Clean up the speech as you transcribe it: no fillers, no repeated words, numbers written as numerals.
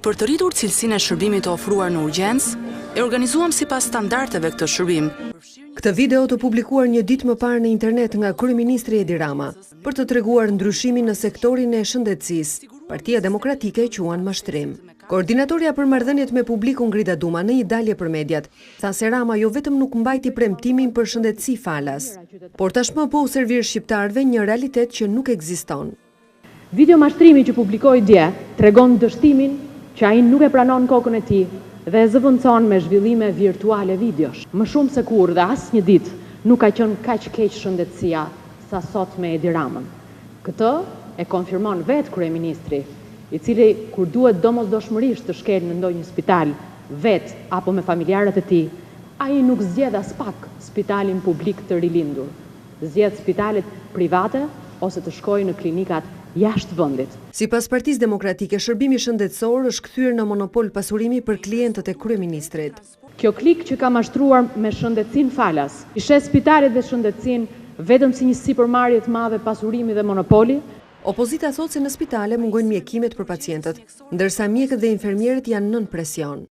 Për të rritur cilësinë e shërbimit të ofruar në urgjencë, e organizuam sipas standardeve këtë shërbim. Këtë video të publikuar një ditë më parë në internet nga kryeministri Edi Rama për të treguar ndryshimin në sektorin e shëndetësisë, Partia Demokratike e quan mashtrim. Koordinatoria për marrëdhëniet me publikun Grida Duma në një dalje për mediat tha se Rama jo vetëm nuk mbajti premtimin për shëndetësi falas, por tashmë po u servir shqiptarëve një realitet që nuk ekziston. Video mashtrimi që publikoi dje tregon dështimin që ai nuk e pranon kokën e tij dhe e zëvendëson me zhvillime virtuale videosh. Më shumë se kur dhe asnjë ditë nuk ka qenë kaq keq shëndetësia sa sot me Edi Ramën. Këtë e konfirmon vetë kryeministri, i cili kur duhet domosdoshmërisht të shkel në ndonjë spital vetë apo me familjarët e tij, ai nuk zgjedh as pak spitalin publik të rilindur. Zgjedh spitalet private ose të shkojë në klinikat jashtë vendit. Sipas Partisë Demokratike, shërbimi shëndetësor është kthyer në monopol pasurimi për klientët e kryeministrit. Kjo klik që ka mashtruar me shëndetësinë falas, i shes spitalet dhe shëndetësinë vetëm si një sipërmarrje të madhe pasurimi dhe monopoli. Opozita thotë se në spitale mungojnë mjekimet për pacientët, ndërsa mjekët dhe infermierët janë nën presion.